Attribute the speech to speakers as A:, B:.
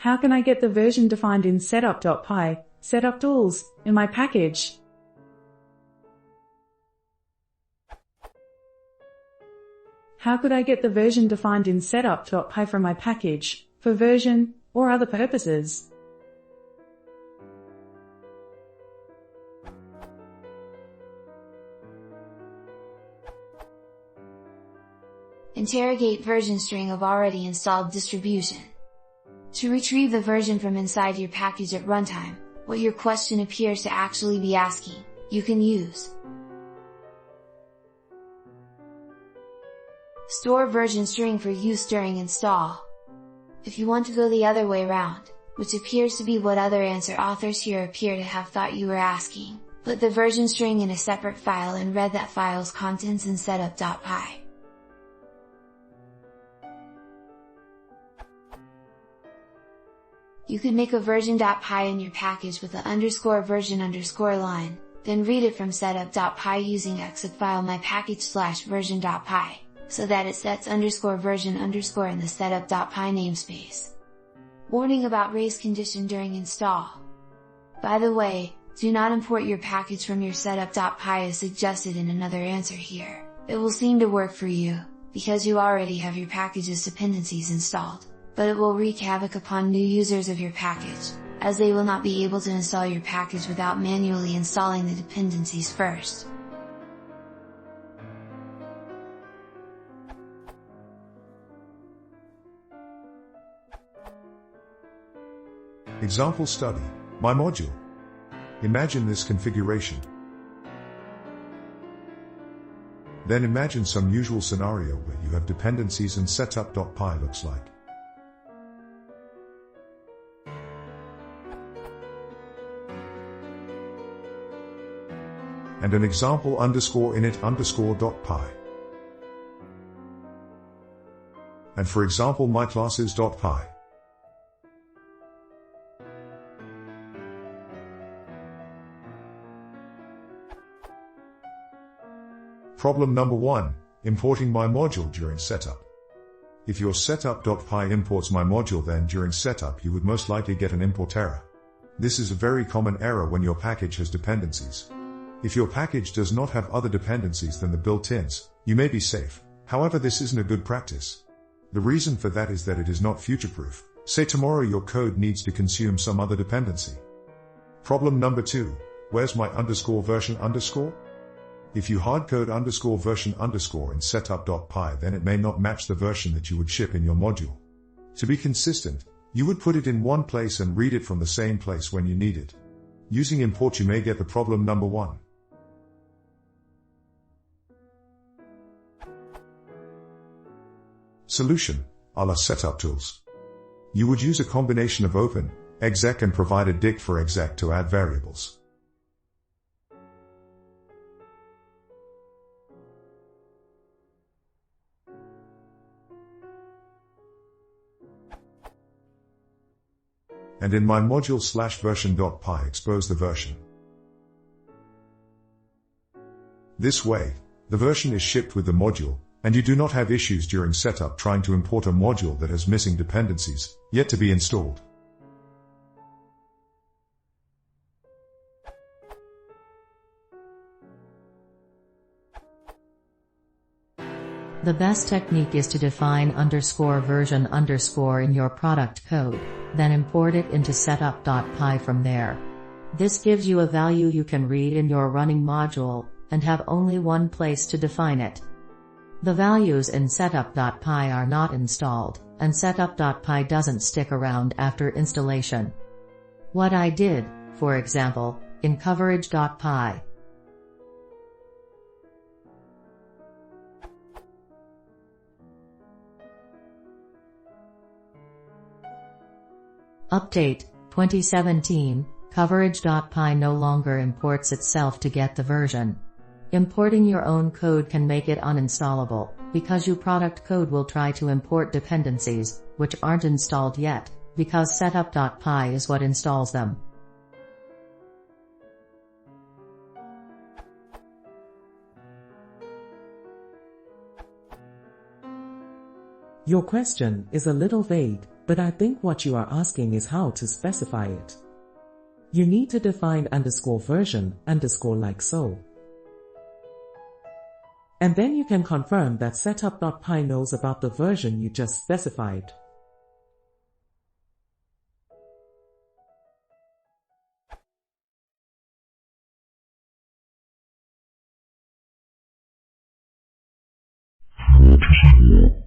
A: How can I get the version defined in setup.py, setuptools, in my package? How could I get the version defined in setup.py from my package, for version, or other purposes?
B: Interrogate version string of already installed distribution. To retrieve the version from inside your package at runtime, what your question appears to actually be asking, you can use store version string for use during install. If you want to go the other way around, which appears to be what other answer authors here appear to have thought you were asking, put the version string in a separate file and read that file's contents in setup.py. You could make a version.py in your package with the _version_ line, then read it from setup.py using exit file mypackage/version.py, so that it sets _version_ in the setup.py namespace. Warning about race condition during install. By the way, do not import your package from your setup.py as suggested in another answer here. It will seem to work for you, because you already have your package's dependencies installed, but it will wreak havoc upon new users of your package, as they will not be able to install your package without manually installing the dependencies first.
C: Example study, my module. Imagine this configuration. Then imagine some usual scenario where you have dependencies and setup.py looks like. And an example _init_.py. And for example myclasses.py. Problem number 1, importing my module during setup. If your setup.py imports my module, then during setup you would most likely get an import error. This is a very common error when your package has dependencies. If your package does not have other dependencies than the built-ins, you may be safe. However, this isn't a good practice. The reason for that is that it is not future-proof. Say tomorrow your code needs to consume some other dependency. Problem number 2, where's my _version_? If you hardcode _version_ in setup.py, then it may not match the version that you would ship in your module. To be consistent, you would put it in one place and read it from the same place when you need it. Using import you may get the problem number 1. Solution, a la setuptools. You would use a combination of open, exec and provide a dict for exec to add variables. And in my module /version.py expose the version. This way, the version is shipped with the module, and you do not have issues during setup trying to import a module that has missing dependencies, yet to be installed.
D: The best technique is to define _version_ in your product code, then import it into setup.py from there. This gives you a value you can read in your running module, and have only one place to define it. The values in setup.py are not installed, and setup.py doesn't stick around after installation. What I did, for example, in coverage.py. Update, 2017, coverage.py no longer imports itself to get the version. Importing your own code can make it uninstallable, because your product code will try to import dependencies, which aren't installed yet, because setup.py is what installs them.
E: Your question is a little vague. But I think what you are asking is how to specify it. You need to define _version like so. And then you can confirm that setup.py knows about the version you just specified.
F: Sonata.